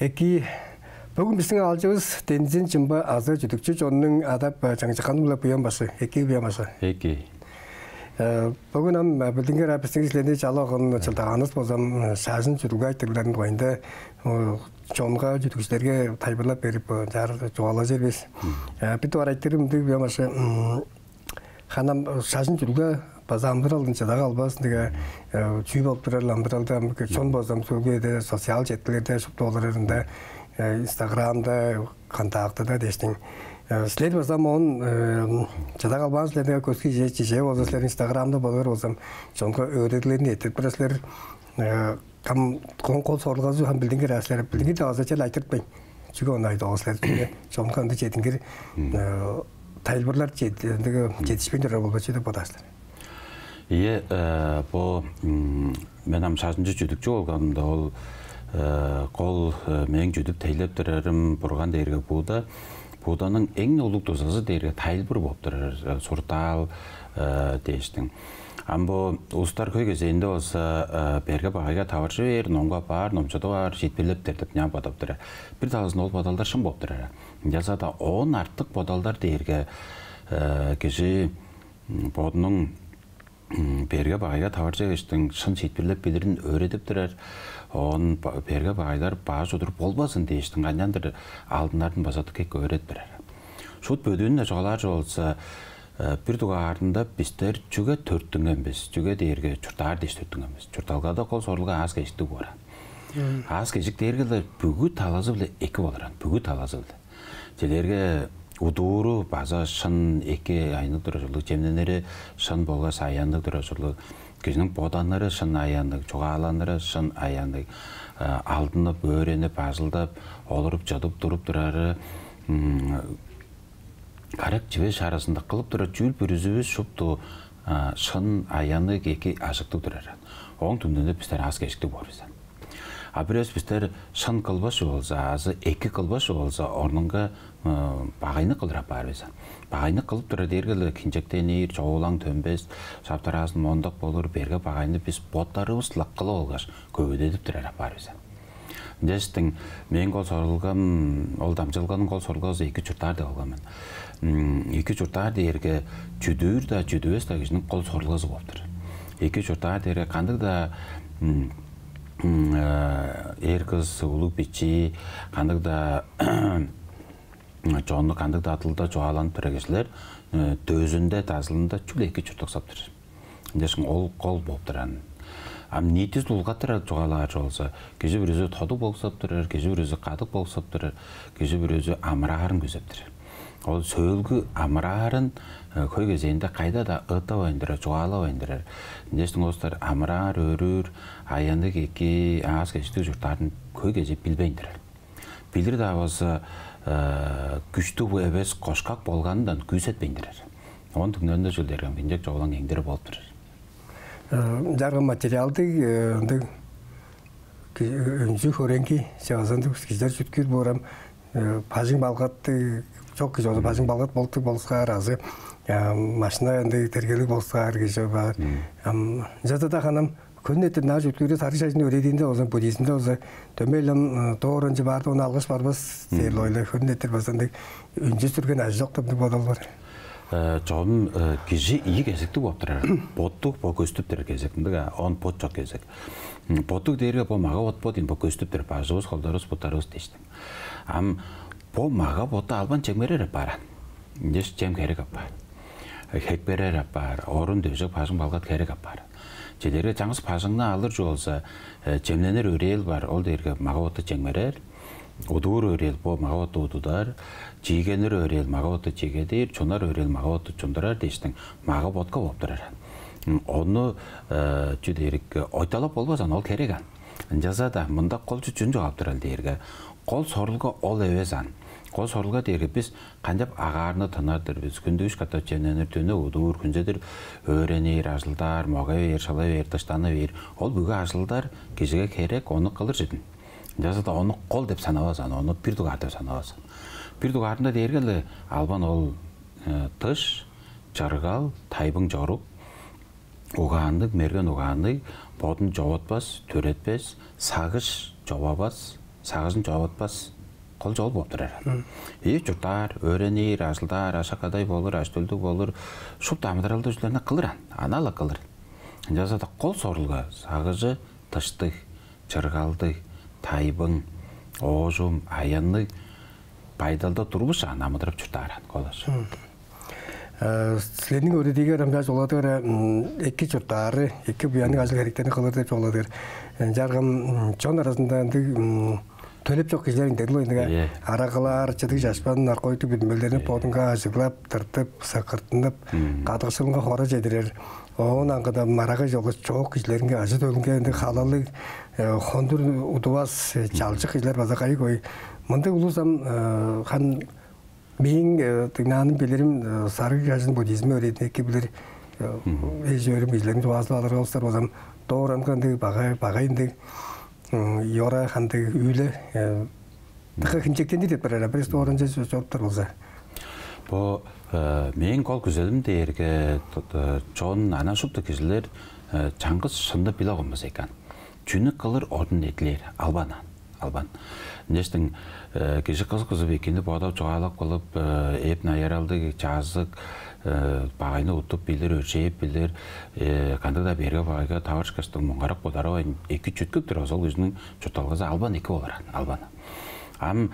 Eki bugün bizim alacağımız denizin cimba azı cüdükçü jonun adap 장작한물로 비염봤어. eki 비염봤어. Eki. Bugün am bildiğin rapsingizlerinde çalağın çaldağınız bozam şahsın cüdüga ittirlerin koyunda jonga cüdükçülerge taybırlap berip jar çoğalacak biz. Bir de araytırım diye bi염봤어. Hanım şahsın cüdüga bazamdır çaldağı albasın diye çüy bolup durarlandırıldı. Çon bozam Türkiye'de sosyal jetlerinde şuptolarında Instagram'da, kontakta da deştin. Sled bozam on çaldağı alban sled'e koski çiçeği olsa Instagram'da bulur olsam çonka öğretilerini etip burasılar kam kol sorulğazı ham bildiğin raslar bildiğin de azıcık laytırtmayın. Çünkü onaydı olsa çonka anda çetingir taylburlar жетишпейдер болбочу деп атасыздар. Ие, бу мен ам шашынчы жүдүкчү болгонумда ол кол мен жүдүп тейлеп турарым бурган дээрге бууданын эң улук дозасы дээрге тайлбыр болуп турар, суртал дейиштин. Амбо устар көй кезейинде болсо берге багайга табарчы бер, номго бар, номчодо бар, жетпелеп деп ням бодоп турар. Бир тазын ол бодалдар шын болуп турар. Жазада 10 артык бодалдар дээрге киши бодунун берге багайга табарчы кештин шын жетпелеп билерин öğretip турар. Он берге багайлар баа жудуруп болбасын дейиштин кандандыр алдындардын басатып кек öğretip турар. Шут бөдүүнүнө жогалар болсо bir duvarında bizler cüge törttüngenmiz, cüge değerge çurtar deş törttüngenmiz. Çurtalgada kol sorulga az geçti bu ara. Az geçik değergeler bügü talazı bile eki olaran, bügü talazı bile. Celerge uduru baza şın eki aynı duruşuluk, cemlenleri şın bolga sayanlık duruşuluk, kişinin bodanları şın ayanlık, çoğa alanları şın ayanlık, aldığında böğrenip, bazıldap, olurup, cadıp, durup durarı, Карак жибеш арасында кылып тура жүл бүрүзүбүз шупту шын аяны эки ашыктуу турар. Оң түндүндө биздер аз кечиктүү болбуз. А бирөөс биздер шын кылбашы болсо, азы эки кылбашы болсо, орнунга багайны кылдырап барбыз. Багайны кылып тура дергеле кинжектенир, чоолаң төнбес, саптарасын мондок болур, берге багайны биз боттарыбыз лаккылы болгаш көбөдөтүп турарап барбыз. Дестин мен кол сорулган, ол дамжылганын кол сорулгасы эки чуртар деп алганмын. Эки чуртар дээрге жүдүр да жүдүбөс да кишинин кол сорулгасы болуптур. Эки чуртар дээрге кандык да эр кыз улук бичи, кандык да жоонду кандык да атылда жоаланып тура кишилер дөзүндө тазылында чүл эки чуртак саптыр. Дешин ол кол болуптур. Ам нитиз улгатыр жогалар болсо, киши бирөөсү тодук болсоп турар, киши бирөөсү кадык болсоп турар, киши бирөөсү амраарын көзөптүр. Ол сөөлгү амраарын көй кезейинде кайда да ытабайындырар, жогалабайындырар. Дестин достор амраар өрүр, аяндык эки аз кечтүү журттардын көй кезеп билбейиндирар. Билир да болсо күчтүү эбес кошкак болгонундан күйсөтпейиндирар. Онун түгнөндө жылдерген бинжек жоголан кеңдери болуп турар. Жаргы материалды өнжү хоренки сеазанды кизер жүткүр борам пажың балгатты çok güzel oldu. Bazı balık bolsa razı. Maşına ende tergeli bolsa herkese var. Zaten da hanım könnetin naz yüklüğü tarih şahsını öğrendiğinde o zaman Budizm'de o zaman tömeylem doğruncı vardı onu algış var bas. Öyle könnetir basandık. Önce sürgen az yok tabi bodal var. Çoğum kişi iyi gezekti bu yaptırar. Botluk bu göstüptür gezekti. On bot çok gezek. Botluk değeri bu mağa bot botin bu göstüptür. Bazıvuz koldarız botarız deştim. Am bu mağa botu alban çekmeleri para. Deş cem gerek yapar. Hekberer yapar. Orun dövecek pasın balgat gerek yapar. Celeri canız pasını alır olsa cemlenir örel var. Ol değeri mağa botu çekmerer. Udur örel bu mağa botu ududar. Jigenir örel mağa botu çekedir. Çonar örel mağa botu çondurar deştin. Mağa botka bopturar. Onu cüderik oytalap olmasan ol keregan. Жазада мында кол жүчүн жооп турал дээрге. Кол сорулга ол эбесан. Кол сорулга дээрге біз қандап ағарны тынардыр біз күндүгүш ката чененер төне удуур күнзедир өренер ажылдар мага бер шала бер таштаны бер ол бүгө ажылдар кежеге керек оны кылыр жедин жазада оны кол деп санабасан оны пирдугар деп санабасан пирдугарында дээрге албан ол тыш чаргал тайбың жорук угаандык мерген угаандык бодун жоботпас төретпес сагыш жобабас сагышын жоботпас кол жол болуп турар. Журттар, өренер, ажылдар, ашакадай болур, аштөлдүк болур, шуп дамыдыралды жүлөрүнө кылыр, анала кылыр. Жазада кол сорулга сагыжы, тыштык, чыргалдык, тайбың, оожум, аяннык пайдалда турбуш намыдырып журттар колош. Силердин өрөдөгө рамжа жолотор эки журттары, эки буянын ажыл керектерин кылыр деп жолотор. Жаргым чон арасында төлөп жок кишилердин дедлойнуга аракалар, чыдык жашпан, наркотик бүдүмөлөрүн подунга ажыглап, тыртып, сакыртынып, кадыксылга хора жедирер. Онан када марага жолу чок кишилерге ажы төлөнгенде халалык хондур удубас чалчы кишилер базакай кой. Мындай улусам хан мен тыгнанын билерим сарык жашын буддизм өйрөтөкке билер эжөрүм билерин туазы алар болсор базам дооранканды багайынды Yora handı üyle daha hinçekten de tepkiler ama işte oranca çoktur olsa. Bu men kol güzelim derge çoğun ana şuptu kişiler çangız şında bile olmaz ekan. Çünkü kalır ordun etler Alban. Nestin kişi kız bekinde bu adam çoğalak kalıp hep nayaraldı çazık bağını utup bilir, ölçeyip bilir, kandida berge bağıga tavır çıkıştık mongarak kodara iki çütküp durur, o yüzünün çötalgızı Alban iki olur, Alban. Am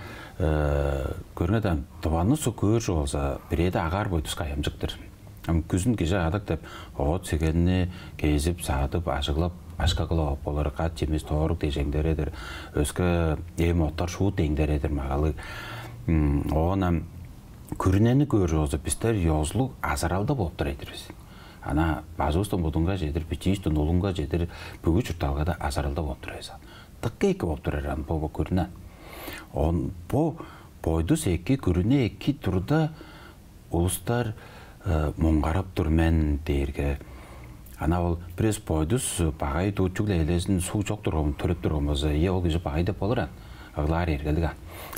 görüneden tavanı su kör olsa bireyde ağar boyduz kayamcıktır. Am küzün gece adık dep oğut segenini gezip, sağıtıp, aşıqlap, aşka kılıp olur, kat cemiz toğuruk deyecekderedir. Özke emotlar şuut deyinderedir mağalı. Oğunam көрінені көрі olsa bizler yozluk azaralda болып тұр едіріз. Ана базуыстан бұдыңға жедір, бітейістен олыңға жедір, бүгі жұрталға да азаралда болып тұр езі. Тыққа екі болып тұр еран, бұл көріне. Бұл бойдус екі көріне екі тұрда ұлыстар мұңғарап тұр мен дейірге. Ана ол біріз бойдус бағай тұтчуғлы елесін су жоқ тұрғым, төріп тұрғым өзі, ол күйі бағай деп болыр ағылар ергелігі.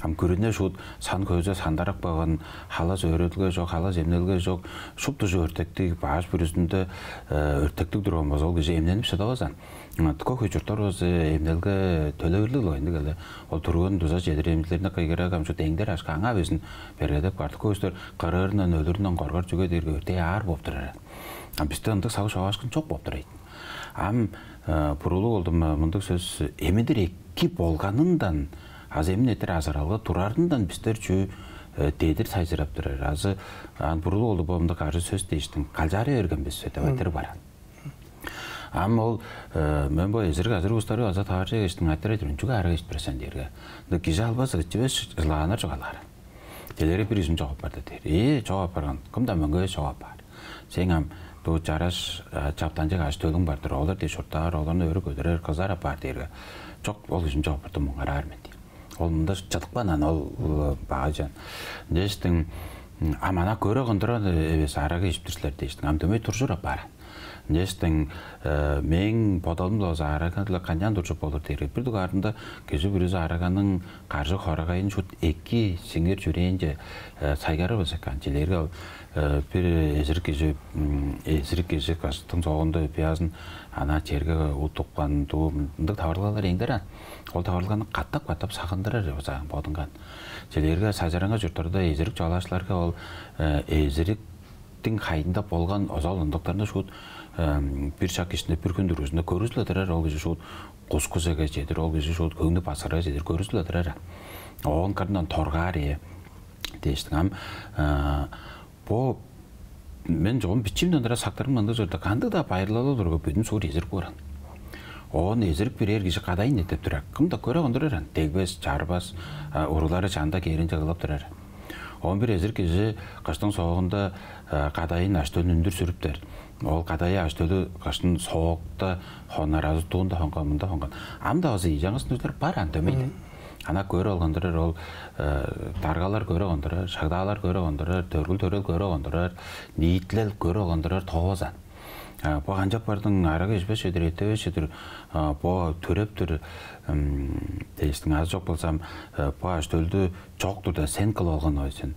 Am көріне шуд сан көзі сандарық бағын, халас өретілге жоқ, халас емнелге жоқ, шупту өртектік, бағаш бүрісінде өртектік тұрғым ол күйі емненіп шыда олсан. Тұқа көйчұрттар өзі емнелге төлеуірлік ойынды келді. Ол тұрғын дұза жедір емділеріне қайгері қамшы деңдер ашқа аңа бесін бередіп қарды көздер қырырынан, өлірінен қорғар жүге дерге өртей ар болып тұрар. Бізді ындық сау шауашқын жоқ болып тұрайын. Ам бұрылы олдым мұндық сөз емедір екі болғанындан аз емін етер азаралға тұрардындан біздер жүй дейдір сайзырап тұрар. Азы бұрылы олды болымды қаржы сөз дейштің қалжары өрген біз сөйтіп айтыр баран. Ам ол мен бұл езіргі азыр ұстары аза тағаржы ештің айтыр айтырын жүгі ары ешт бірсен дерге. Кежі албасы ғытчебес жылағанар жоғалар. Телері бір үзім жоғап барды дейір. Жоғап барған, кімді мәңгі жоғап бар. Сен ам бұл жараш чаптанжық аш төлің бардыр. Олар дей шұрттар, оларны өрі көдірер, қызар апар дейірге. Жоқ ол үзім жоғап барды мұңғар армен дейір. Ол мұнда жатықпанан ол баға жан. Дештің амана көрі ғындыран өбес араға ешіптірсілер дештің. Амдөмей тұржыр апар. Нештің мен подалымды олза арағанды қаньян дұржып болыр дейірек. Бірдік ардында көзі бүрізі арағаның қаржы қорағайын жұт екі сеңер жүрейінже сайгары болса қанчелерге bir ezirip gece kastın soğunda öpeyazın ana çerge utukkan tuğumduk tavarlıqalar eğderen. Ol tavarlıqanı qattap sağındırar yapasağın bodungan. Çelerge sajaranga jurtlarda ezirik çoğalaşlarga ol eziriktin qayında bolgan ozal ındoklarında şut bir şak içinde bir gündür üzünde körüzledirer. Ol gece şut quskuzaga jedir, ol gece şut köngді basara jedir, körüzledirer. Oğun karından torgari deyiştin. Bu men 조금 biçimden de saktarım manda zorda kandı da bayırlalı durgu bütün soru ezir koran. Onu ezirip bir ergisi kadayın etip durar. Kimda köre ondurar. Tegbes, çarbas, uruları çanda kerince kılıp durar. On bir ezir kişi kaçtın soğuğunda kadayın açtığın ündür sürüptür. Ol kadayı açtığı kaçtın soğukta honarazı tuğunda hongamında hongan. Amda azı yiyeceğiniz nüzler baran demeydi. ана көрө алгандырар ол даргалар көрө алгандырар, шагдалар көрө алгандырар, төргүл көрө алгандырар, ниитлел көрө алгандырар тоозан. Бо анжап бардың арага ишбеш өдір, етебеш өдір, бо төрөптір, дейістің аз жоқ болсам, бо аштөлді жоқтыр да сен қыл алған ойсын,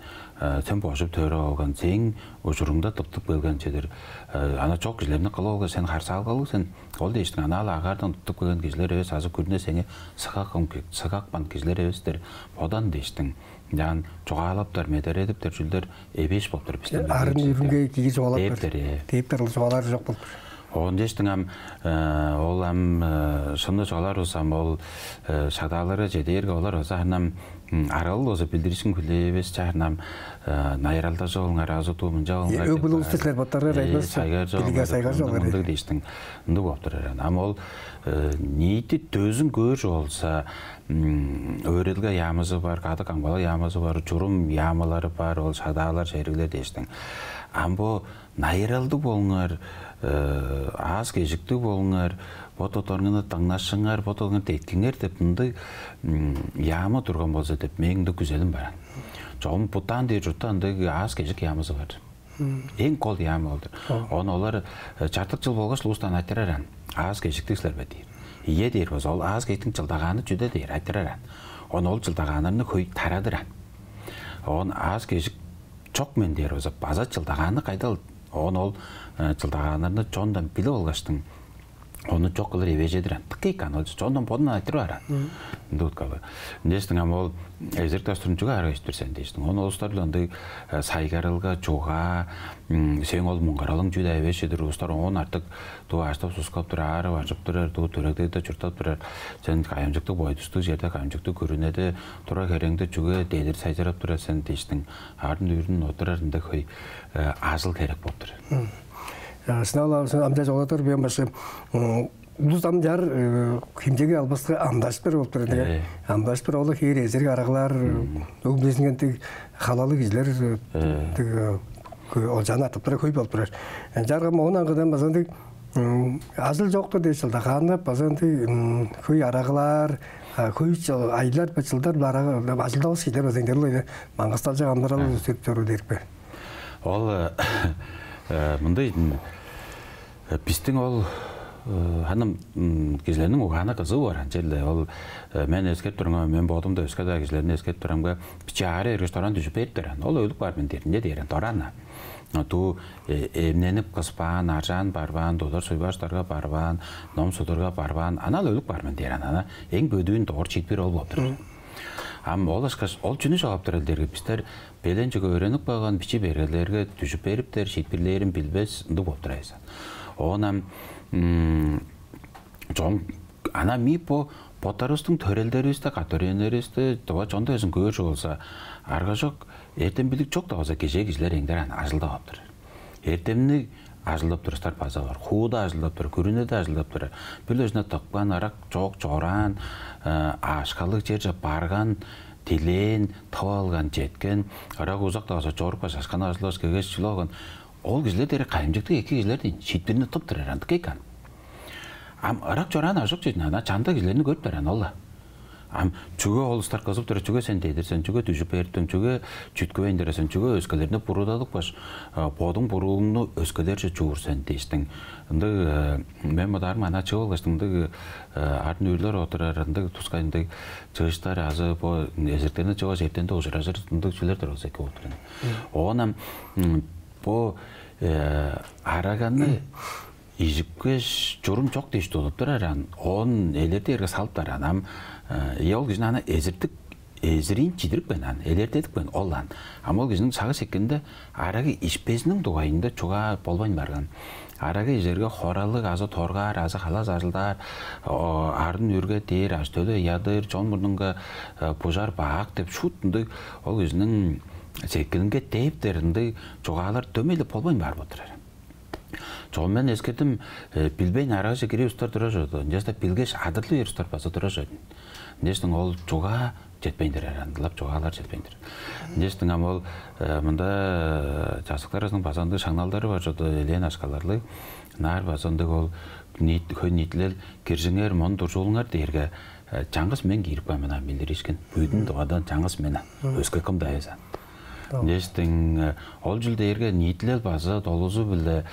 сен бошып төрі алған, сен ұжырыңда тұптып келген жедір, ана жоқ кешілеріне қыл алған, сен қарса алғалы, сен ол дейістің ана ағардан тұптып келген кешілер өз, азы көріне сеңе сығақпан кешілер өздер, одан дейістің. Ян жоғалаптар, медер едіптер, жүлдер эбеш болыптыр. Арын үйрінге кейі жоғалаптыр. Тейіптер жоғалары жоқ болыптыр. Оғын дештің ол шынды жоғалар олсам, ол шадалары жедерге олар олса арнам аралы олса білдірісін күлебес жағырнам найралда жоғылыңар, азы туымын жоғылыңар. Өбіл ұлыстықлар баттары райбас, біліге сайғар жоғылар. Үндік дештің, үндік оптыр әрін. Ама ол нейті төзін көр олса, өрелге ямызы бар, қады қаңбалы ямызы бар, жүрім ямылары бар, ол шадалар жәргілер дештің. Ама найралды болыңар, аз кежікті болыңар, бототорғыны таңнашыңар, бототорғыны тейткеңер деп мұнды ямы тұрған болса деп меңді күзелім баран. Жоғым бұттан дейір жұттан аз кежік ямызы бар. Ең қол ямы олдыр. Оны олар жартық жыл болғаш лұстан айтыраран, аз кежіктіксілер бә дейір. Ие дейір болса, ол аз кежіктің жылдағаны жүді дейір айтыраран. Оны ол жылдағанырны көй тарадыран. Оны аз кежік жоқ мен дейір болса, база жылдағаны қайдал. Оны ол жылдағанырны жондан білі олғаштың. Оны жоқ қылыр евежедірен. Тыққейқан, ол жондан бодынан айтыру аран. Дұтқалы. Дестің ама ол әзір дәстүрін жүға арға істірсен дейстің. Оны ұлыстар біланды сайгарылға, жоға, сен ол мұңғаралың жүді әвешедір. Ұлыстар оны артық туы аштап сұсқап тұр, ары варжып тұрар, туы түрекдегі жүртап тұрар. Сен қайымжықты бойдысты жерде қайымжықты көрінеді, тұра кереңді жүге дейдір сайжарап тұрар сен дейстің. Арын үйрін отырарында көй азыл керек болып тұр. Сынала амда жоғатыр бен башы улус амдар кимжеге албасқа амдаспер болып тұрады. Амдаспер олы кейер әзірге арағылар өңбесінген тек халалы кезлер олжаны атып тұра көй болып тұрар. Жарғам оған аңғыдан базанды азыл жоқты дейсілді. Қағанып базанды көй арағылар, көй айлар, бәтсілдар азылдауыз кейдер базандер олайды. Маңғыстал жақ амдаралы өсіп тұру деріп бе. Ол мұндай біздің ол ханым кезлерінің оғаны қызы бар анчелде ол мен ескеріп тұрмын мен бодымда өске да кезлеріне ескеріп тұрмын биче ары ресторан düşüp бериптер ол өлүк бар мен дерінде дерен торана ту эмненип кыспан аржан барбан додор суйбаштарга барбан ном судорга барбан анал өлүк бар мен дерен ана эң бөдүүн тоор читпир ол болуптур ам ол ашкаш ол жүнү жагаптыр элдерге биздер белен жүгө өрөнүп калган бичи бергелерге түшүп бериптер шитпирлерин билбес ынды болуп турайсың онам жон ана ми по потарыстың төрелдерибизде катөрөнөрүбүздө тоба жонда өзүн көрүшү болса арга жок эртем билик жок да болса кеше кишилер эңдер аны ажылдап алыптыр эртемни ажылдап турустар база бар хууда ажылдап тур күрүнө да ажылдап тур бир өзүнө токкан арак жок жоран ашкалык жерже барган тилен таба алган жеткен арак узакта болсо жорукпа шашкан ажылбаш кегеш жылогон ол кишилер дере кайымжыктык эки кишилер дейин шитбирине туптур эрандык экен ам арак жоран ажок жейдин ана чанда кишилерни көрүптүр ана алла ам чүгө олустар кызып тур чүгө сен дейдирсен чүгө түшүп бериптим чүгө чүткөбөйүн дересен чүгө өзгөлөрүнө буруудалык баш бодуң бурууңну өзгөлөрчө жуурсен дейстиң ынды мен модарым ана чыгып алгаштың ынды ардын үйлөр отурар ынды тускайынды чыгыштар азы бо эзертерине чыгып эртенде ужур азыр ынды кишилер турат эки отурат оонам бо араганы ижипкеш журум жок дейишти болуптур аран он элерди эрге салыптар анам ол кишини ана эзирин чидириппен аны элертедикпен олан ама ол кишинин сагы секкенде арагы ишпесинин дугайында чуга болбойн барган арагы жерге хоралык азы торгар азы халаз ажылдар ардын үргө тээр аштөлө ядыр жон мурнунга пожар баак деп шутунду ол кишинин секкенинге тээптеринди чугаалар төмөйлөп болбойн барып отурар жон мен эскертим билбейн арагы кирип устар турашат жаста билгеш адырлуу устар баса турашат дестің ол жуга жетпейіндер арандылап жугалар жетпейіндер дестің ам ол мында жасыктар арасының базанды шаңналдары бар жоды элен ашкаларлы нар базанды ол көн нитлел киржиңер мон туржуулуңар дээрге жаңғыс мен кирип мына билдиришкен. Үйдүн дуадан жаңғыс мен өзгө кым дайсан. Дестин ол жылдерге нитлел база долузу биле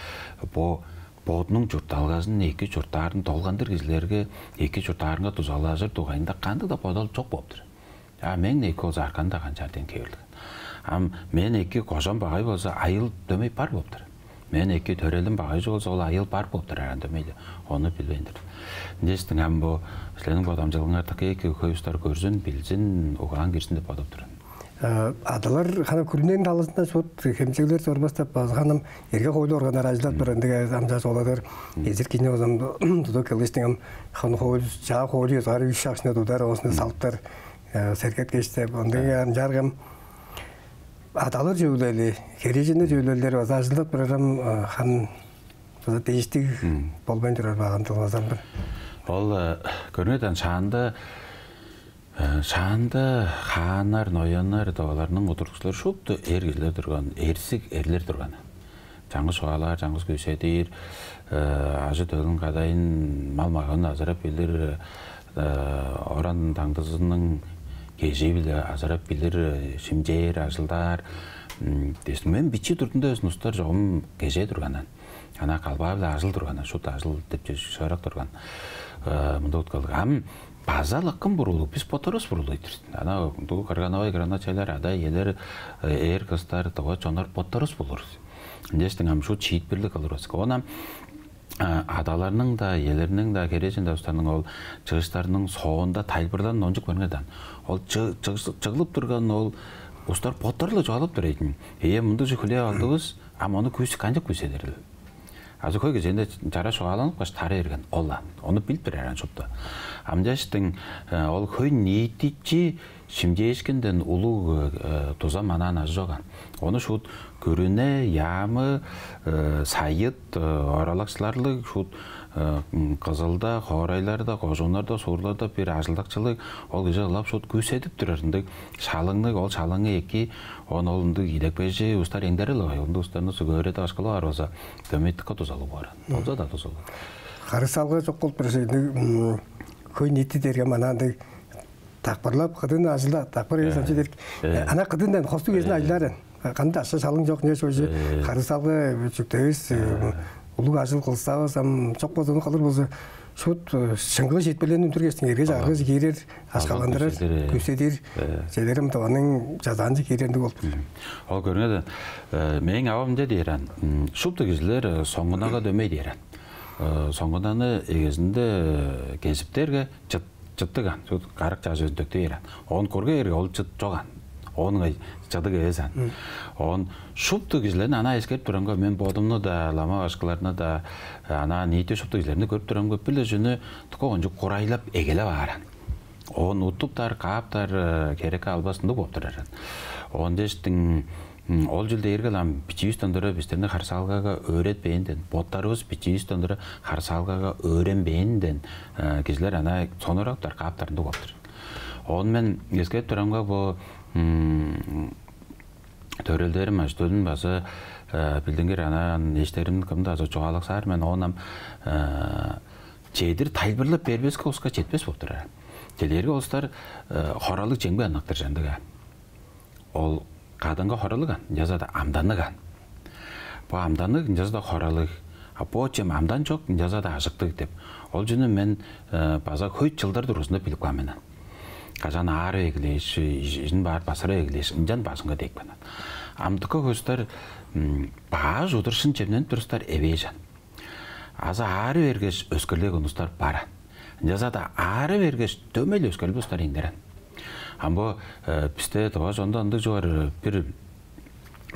бодунун журталгасын эки журтарын толгандыр кизилерге эки журтарынга тузалажыр тугайында канды да бодол жок болуптур. Мен эки оз арканда канчарден кебилген. Мен эки кожон багай болсо айыл дөмөй бар болуптур. Мен эки төрелим багай болсо ол айыл бар болуптур дөмөйдү. Ону билбеймдир. Дестин бу силердин бодомчулугуңардагы эки көйүстөр көрсүн, билсин, угаан кирсин деп бодоптур. Адалар хана күрүнен талысында шот хемчеглер сорбастап базганам эрге койлу органдар ажлап турандыга амжас оладыр. Эзер кине озам тудо келиштиңам хан койл жаа койлу зары үч шакшына тудар осуну салыптар серкет кечте ондыга жаргам адалар жөөлөлү кережине жөөлөлөр база ажлап турам хан туда дейштик болбой турар багантылгасам бир. Ол көрүнөдөн шаанда хаанар, ноянар дағаларының отырғысылар шопты ергілер тұрған, ерсік ерлер тұрған. Жаңғы шуалар, жаңғыз көшедер, ажы төгін қадайын мал-мағын азырап білір, оран таңдызының кежей білі азырап білір, шимжер, ажылдар. Мен бичи тұрдында өз нұстар жоғым кежей тұрғанан. Ана қалба білі ажыл тұрғанан, шот ажыл деп шарақ тұрған. Мұнда өткалдық. Базалық кім бұрылық? Біз поторос бұрылық. Ана Карганавай, Граначайлар, ада елер, ер кыстар, тоға чонар поторос бұлыр. Дестің амшу чиит бірлік алыр өсік. Ona адаларының да, елерінің да, кережін дәустаның ол чығыстарының соғында тайлбырдан нонжық көрінеден. Ол чығылып тұрған ол ұстар поторлы жоғалып тұрайын. Мұнды жүкіле алдығыз, оны көсі қанжық көседерді. Азы көйге жөнде жара шоғаланып қаш тары ерген олан. Оны біліп бір әрін шопты. Амжаштың ол көй нейтичи шимжейшкенден улу туза манан ажы жоған. Оны шут көріне, ямы, сайыт, оралақшыларлық, шут қызылда, қорайларда, қожонларда, соғырларда бір ажылдақчылық ол кеже ғылап шут көседіп тұрарындық. Шалыңдық, ол шалыңы екі, оны олындық идек бәжі ұстар еңдерілі ғай. Онды ұстарыны сөгөреті ашқылы арваза көметтікқа тузалы барын. Олза да тузалы. Қарысалға жоқ қол біршейді көй неті дерге мананды тақпарлап қыдын ажылда, тақпар егесен жедер. Ана қыдындан қосту кезін ажыларын. Қанды ашы шалың жоқ не сөзі қарысалға жүктегіз ұлық ажыл қылыстағыз, жоқ болзаны қалыр болсы шут шыңғылы жетпелерін түргестің ерге жағыз керер, ашқаландырыр, көседер, жерлерім таваның жазанжы керенді болып. Ол көрінеді, мен авамда дейрен, шупты кезілер соңғынаға дөмей дейрен. Соңғынаны егезінде кезіптерге жыттыған, қарық жағы өзіндікті дейрен. Оғын көрге ерге ол жыт жоған. Оның жадығы езен. Оғын шупты кезілерін ана ескеріп тұранға мен бодымны да, лама ашқыларына да, ана нейте шупты кезілеріні көріп тұранға білі жүні тұқы оңжы қорайлап егелі бағаран. Оғын ұттыптар, қаптар, керекі албасында болып тұраран. Оғын дештің ол жылда ергелам бичи үстөндөрө бистерне карсалгага өйрөтпейинден, боттарыбыз бичи үстөндөрө карсалгага өйрөнбейинден кишилер ана сонорактар каптарында болуптур. Ону мен эскереп турамга бу төрөлдөрүм ажтөдүн басы билдиңер анан эштеримдин кымда азы чогалаксаар мен онам чейдир тайлбырлап бербеске оска жетпес болуптур. Телерге олстар хоралык жеңбей анактар жандыга. Ол қадынға хоралыған, жазада амданыған. Бұл амданы жазада хоралық, бұл чем амдан жоқ, жазада ажықтық деп. Ол жүні мен база көйт жылдар дұрысында біліп қаменен. Қажан ары егілеш, жын бар басыры егілеш, үнжан басынға дейк бәнен. Амдықы көстер баға жудыршын жемнен тұрыстар әвейжан. Аза ары бергеш өскірлік ұныстар баран. Жазада ары бергеш төмел өскірлік ұстар еңдерен. Амбо писте тоға сонда андық жоғар бір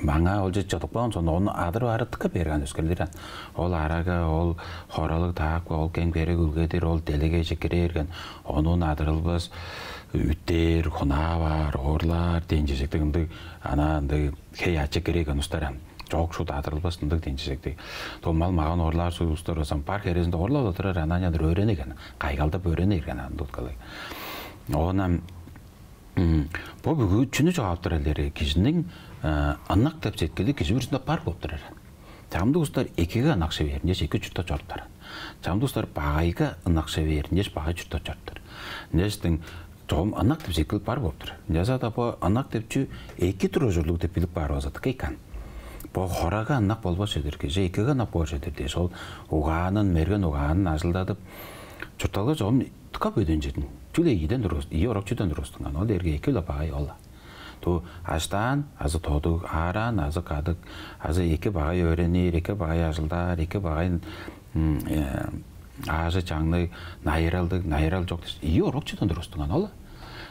маңа ол жет жатық баған, сонда оны адыры арыттыққа берген өскерлерін. Ол араға, ол хоралық тақ, ол кен берек үлгедер, ол делеге жекере ерген. Оның адырылбыз үттер, құна бар, орлар, денжесектігіндік, ана кей ачы кереген ұстаран. Жоқ шут адырылбыз ұндық денжесектік. Томал маған орлар су ұстар осам, парк ересінде орлау отырар, ананядыр өрен еген, қайғалдап өрен ерген андық. Оғынан бұл бүгі үшіні жоғаптыр әлдері кешінің аннақ тәп сеткелі кеші бүрісінде бар болып тұрар. Жағымды ұстар екеге анақшы верін, еш екі жүртті жорттар. Жағымды ұстар бағайға анақшы верін, еш бағай жүртті жорттар. Нестің жоғым анақ деп секіліп бар болыптыр. Жазада бұл анақ деп чү екі түрі жүрлік деп біліп бар болзады кейкан. Бұл қораға анақ болбас едір кеже, екіге анақ болбас едір де, сол ұғанын, мерген ұғанын ажылдадып, жұрталға жоғым тұқап өден жетін. Чүле еден дұрыс, ие орақ чүден дұрыстыңған, ол ерге екі лапағай олла. Ту аштан, азы тодық, аран, азы қадық, азы екі бағай өренер, екі бағай ажылдар, екі бағай ажы жаңлы найыралдық, найырал жоқ дейсің. Ие орақ чүден дұрыстыңған олла.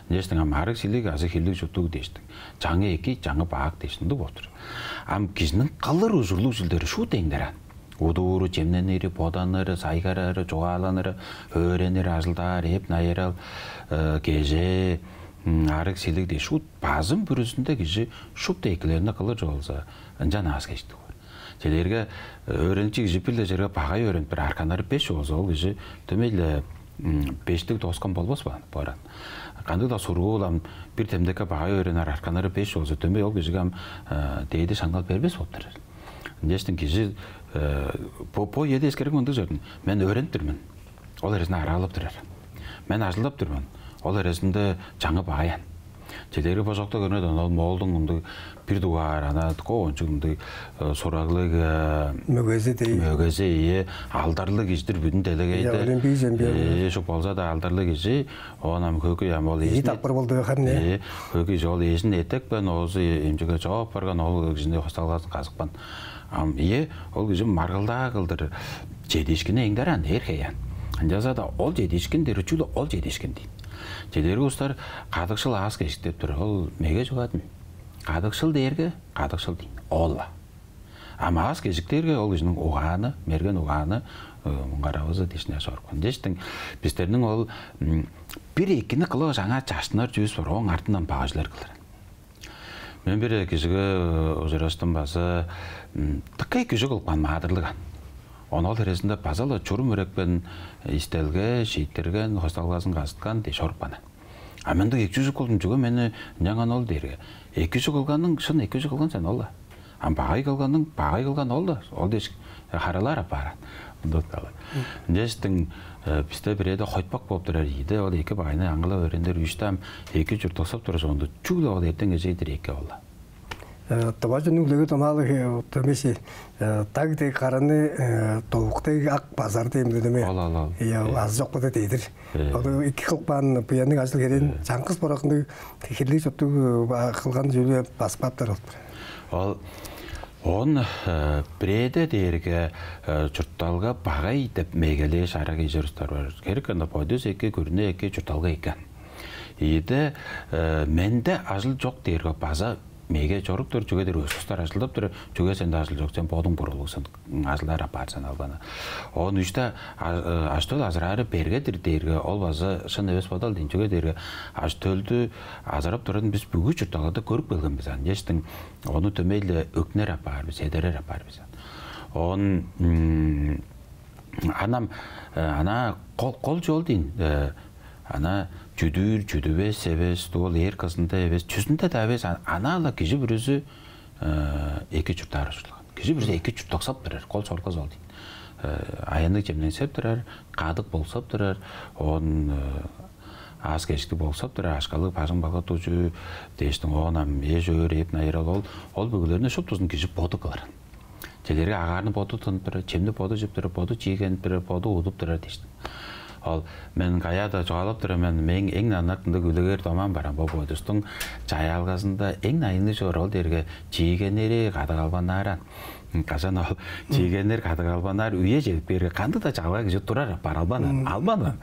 Нестің, марық силік, азы хилік жұттығы дейсің. Жаңы екі, жаңы бағақ дейсің де болдыр. Ам кізінің қалыр ұзырлық жүлдері шу дейіндерін. Удууру, жемненері, поданыры, сайгарары, жоғаланыры, өренері, ажылдар, еп, найырал, кеже, арық силік дей. Шу базым бүрісінде кеже шуп дейкілеріне қылыр жоғалса, жан аз кешті ғой. Телерге өренчік жіпілді жерге бағай өрен бір арқанары 5 олса, ол кеже төмейлі 5-тік тосқан болбас баран. Қанды да сұрғылам бір темдеке бағай өренер арқанары 5 олса, төмей ол кежегем дейді шаңғал бербес болыптыр. Нестің кеже по еді ескерек мұнды жүрдім. Мен өреніп тұрмын. Ол әресіне аралып тұрар. Мен ажылдап тұрмын. Ол әресінде жаңы бағаян. Телері бажақта көрінеді, ол молдың ұнды бір дуар, ана қоғыншы ұнды сұрағылық мөгезе ие, алдарлы кештір бүтін делегейді. Шоқ болса да алдарлы кеші, оғанам көкі ол есін еттек бән, осы емжіге жауап барған, ол кешінде қосталғасын қазықпан. Ие, ол кеші марғылда қылдыр жедешкіне еңдер ән, ерхейян. Жазада ол жедешкіндері чүлі ол жедешкін дейді. Телергі ұстар қадықшыл ағыз кешіктеп тұр, ол меге жоғадым. Қадықшыл дейірге, қадықшыл дейін, олла. Ама ағыз кешіктерге ол өзінің оғаны, мерген оғаны, мұңғарауызы дейшіне сорған. Дештің, біздерінің ол бір екіні қылы жаңа чашынар жүйіз бар, оң артынан бағажылар қылыр. Мен бір кешігі ұзырастың басы, тұқай кешік ұлған мағадырлыған. Оны ол тересінде базалы чұрым өрекпен истелге, шейттерген, қосталғасын қасытқан дей шорпаны. Аменді 200 қолдың жүгі мені неңан ол дейірге. 200 қолғанның шын 200 қолған сен олда. Бағай қолғанның бағай қолған олда. Ол дейшік қаралар апаран. Дестің бізде бір еді қойтпақ болып тұрар еді. Ол екі бағайны аңғыла өрендер үштам 2 жүр тоқсап тұрар соңды чүглі ол ертен кезейдір екі олда. Табажын үлігі томалық төмесі тағыдай қараны тоғықтай ақ базар деймді деме. Аз жоқ бұда дейдір. Екі қылпан бұяның ажыл керен жаңқыз борақынды текерлік жоқты қылған жөлі баспаптар олды. Он бреде дейірге жұртталға бағай деп мегеле шарақ ежерістер бар. Керекенді пойдыз еке, көріне еке жұртталға екен. Еді менде ажыл жоқ дейірге база меге жорып тұр, жүгедер өсістер ажылдап тұр, жүге сенде ажыл жоқ, сен бодың бұрылғысын, ажылдар апарсан алғаны. Оғын үшті аштөл азырары бергедір дейірге, ол базы шын өз бодал дейін, жүгедерге аштөлді азырап тұратын біз бүгі жұртталғада көріп белген біз. Естің, оны төмейлі өкнер апар біз, едерер апар біз. Оғын анам, ана қол жол дейін, ана жүдір, жүдібес, себес, ол ер қасында ebes, жүзінде де ebes, анала кежі бір өзі екі жұрттары жүрілген. Кежі бір өзі екі жұрт тоқсап тұрар, қол сорқыз ол дейін. Аяндық жемнен сеп тұрар, қадық болсап тұрар, он аз кешікті болсап тұрар, ашқалық пажың балға тұжы, дештің оғынам, ежі өр, еп, найырал ол бүгілеріне шоп тұзын кежі боды қылар. Телерге ағарны боды тұнып тұрар, чемді боды жеп тұрар, боды чиген тұрар, боды ұдып тұрар дештің. Ол мен қаяда жоғалып тұры, мен ең нанақтында күлігер доман барам. Бұл бойдыстың жай алғасында ең найынды жор ол дерге жиегенері қадық албанаран. Қашан ол жиегенер қадық албанар үйе желіп берге қанды да жағыға кеше тұрар бар албанан.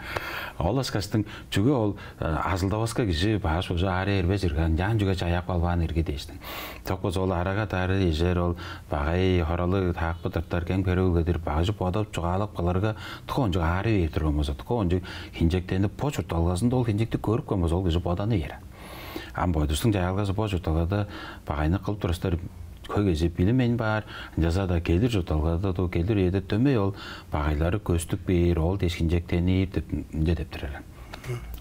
Ол асқастың жүге ол азылдавасқа кеше баш өзі ары ербе жүрген, жан жүге жаяқ албан ерге дейсің. Тоқыз ол араға тары ежер ол бағай хоралы тақпы тұрттар кен переулгедір бағыжып одап жоғалып қаларға тұқын жүге ары ертір көмізі. Тұқын жүге хинжектенді по жұртталғасында ол хинжекті көріп көміз ол кеше боданы ері. Ам бойдыстың жай алғасы по жұртталғада бағайны қылып тұрыстар көйгезе білімен бар, жазада келдір жұталғада да келдір еді төмей ол бағайлары көстік бейір, ол дешкінжектеніп деп тұраран.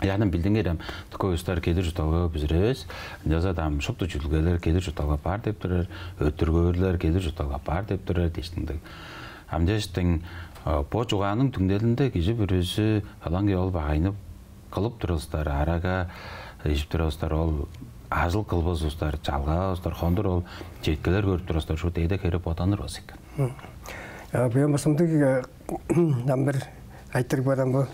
Яғынан білдің ерем, көйістер келдір жұталға біздіребес, жазадам шыпты жүлгелер келдір жұталға бар деп тұрар, өттіргөрлер келдір жұталға бар деп тұрар дештіңді. Амдештің по жуғаның түңделінде кежі бір өзі алаңғы ол бағайны кылып турустар, арага ишип турустар, ол ажыл кылбыз устар, жалга устар, хондур ол жеткелер көрүп турустар, шу тегде кереп отаныр осик. Бүйөн басымдык намбер айтыр барам бу.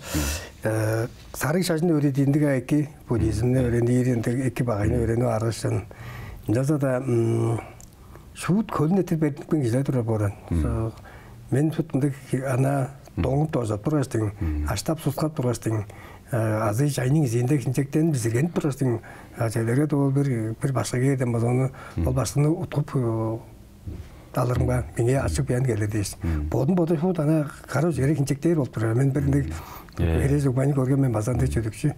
Сарык шашын öğrendiğinde эки буддизмни öğrendiğinde эки багайны öğrenүү арышын. Жазада шут көлүн этип бердикпен кизде тура боран. Мен шутмундык ана доңуп тозап турастың, аштап сускап турастың, азый жайның изинде кинчектен бизген турастың, жайларга да бир башка керден базаны, ол башканы утуп алырмга меңе ачып ян келди дейс. Бодун шут ана кароо жере кинчектер болуп тура. Мен биринде эрез уганы көргөн мен базанда чөдүкчү.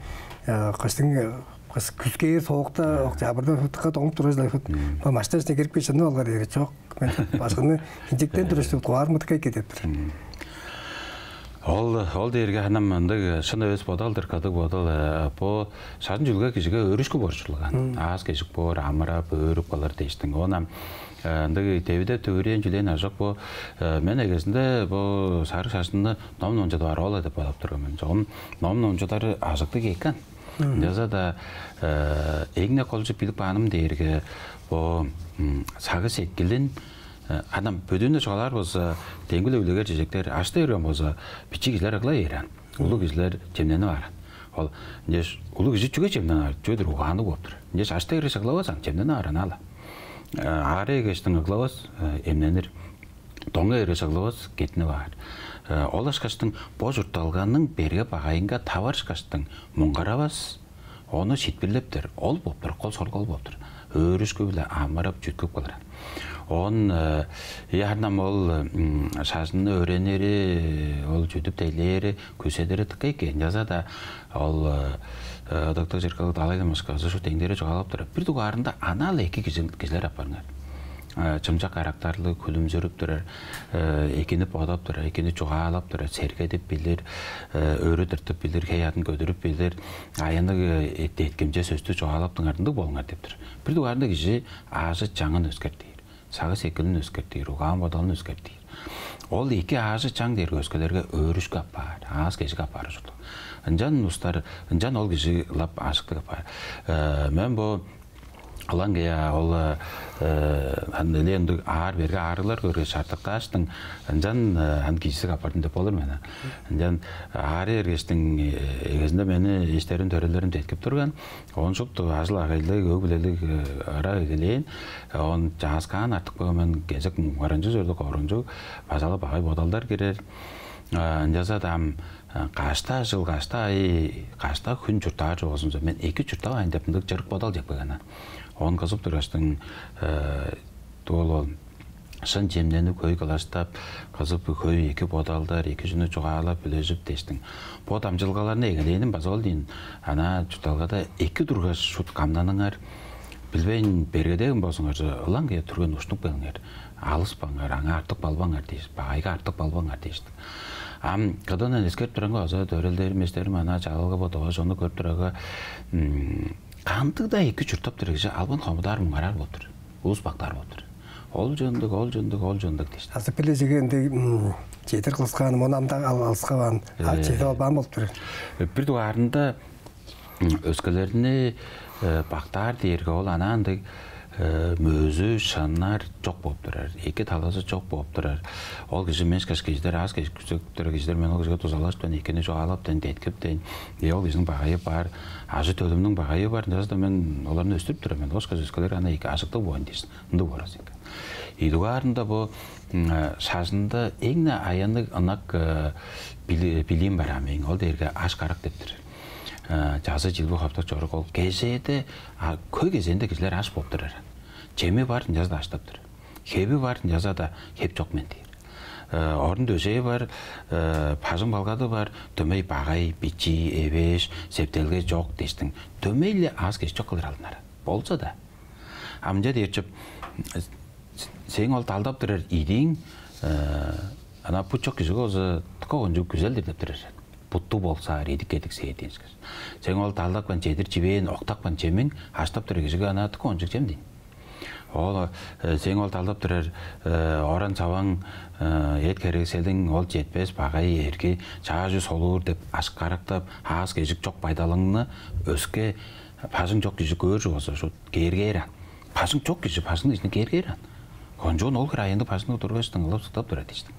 Кыштын күзге соокта октябрда хутка тоңуп турасыздар. Ба маштасына кирип кетсем алгар эре жок. Мен башканы кинчектен турушуп куармытка кетиптир. Ол дерге ханам мындык шын өз бодалдыр кадык бодал по шарын жылга кишиге өрүшкө борчулган. Аз кешик бор амырап өрүп калар дейштин. Онам андык тебиде төгүрен жүлен ажак бо мен эгесинде бо сары шашынды ном-номжа бар ола деп ойлоп турган. Жон ном-номжалары ажыкты кейкен. Жазада эгне колжуп билип бааным дерге бо сагы секкилин адам бөдөнө чыгалар болсо деңгүл өлөгөр жежектер ашты өрөн болсо бичи кизилер агла эрен. Улуу кизилер жемнени барат. Ол неш улуу кизи чүгө жемнени барат. Жөдөр угааны болуптур. Неш ашты эре чыгалабасаң жемнени баран ала. Аре кештин аглабас эмненир тоңго эре чыгалабас кетини бар. Ол ашкаштын бо журтталганын берге багайынга табарышкаштын муңгарабас оны шитпирлептир. Ол болуптур, кол соргол болуптур. Өрүшкө биле амарап жүткөп калар. Он ярнам ол шашынны өренери, ол жүтүп тейлери, көседери тыкай экен. Жазада ол доктор Жеркалык алайда Москвасы шу теңдери жогалап турат. Бир дугарында анал эки кизилер апарыңар. Чымжак арактарлы күлүмжөрүп турар, экини бодоп турар, экини жогалап турар, сергедип билир, өрү тыртып билир, хаятын көдүрүп билир, аяны эткемже сөздү жогалап тыңардынды болуңар дептир. Бир дугарында киши ажы жаңын өзгөртүр. Сагы секилин өскөртүр, угаан бодолун өскөртүр. Ол эки ажы чаң дерге өзгөлөргө өрүшкө апар, аз кешик апар ушул. Ынжан устар, ынжан ол киши лап ашыктык апар. Мен бу Алангая ол андылендик аар берге аарылар көргө шартыкташтың ынжан кийсик апардым деп болор мен. Ынжан ары эргештин эгесинде мени иштерин төрөлөрүм жеткип турган. Оншук ажыл агайлы көк билелик ара келейин. Он жазган артык мен кезек муңгаранжы жөрдө корунжу базалы багай бодалдар керер. Жазадам кашта жыл кашта ай кашта күн журтаа жолсун мен эки журтаа айын деп мындык жырык бодал жекпегена. Он кызып тураштың тооло шын жемнени көй кылаштап кызып көй эки бодалдар эки жүнү чугаалап үлөжүп дештиң. Бу дамжылгаларына эгелейин базол дейин. Ана журталгада эки тургаш шут камнаныңар билбейин бергедегин болсуңар ылаңга түргөн ушнук белиңер. Алыспаңар, аңа артык балбаңар дейш, багайга артык балбаңар дейш. Кадана эскерп турганга аза төрөлдөр эместерим ана чагылга бодого жону көрүп турага кантыгда эки журттап тургыжы албан хомудар муңарар болуптур. Улус бактар болуптур. Ол жондук дейш. Азыр билежегенде жетир кылышкан, монамда алыскан, жетип албан болуптур. Бир дугарында өзгөлөрүнө бактар дерге ол анандык мөзү шаннар жок болуп турар. Эки таласы жок болуп турар. Ол киши меншкаш кишилер аз кишилер кишилер мен ол кишиге тузалаштан экини жогалаптан деткиптен. Ол кишинин багайы бар, ажы төлүмнүн багайы бар. Жазда мен оларны өстүрүп турам. Мен ошка өскөлөр ана эки ажыктык боюн дейсин. Мындай борасың. Идугарында бу шашында эң аянык анак билим бар амин. Ол дерге ашкарак дептир. Жазы жылбы хаптак жорок ол кезеде көй кезенде кишилер аш болуп турар. Жеми бар жазда аштаптыр. Хеби бар жазада хеп жок мен дейр. Орун дөжеи бар, пажың балгады бар, төмөй багай, бичи, эбеш, септелге жок дештиң. Төмөйле аз кеш жок кылыр алдынар. Болса да. Амжа дерчип, сен ол талдап турар идиң, ана пучок кишиге озы тыкогон жук güzeldir деп турар. Путту болса, редик едик сейденскер. Сен ол талдакпан жедир жибейин, октакпан жемин, аштап турар кишиге ана тыкогон жук жем дейин. Ол сен ол талдап тұрар оран саваң ет керекселдің ол жетпес бағай ерге чажы солуыр деп ашқарақтап ағыз кежік жоқ пайдалыңны өске пажың жоқ кежі көр жоғысы шу кергейран. Пажың жоқ кежі пажың ішіне кергейран. Конжон ол қырайынды пажыңды тұрғаштың ұлап сұқтап тұрады ештің.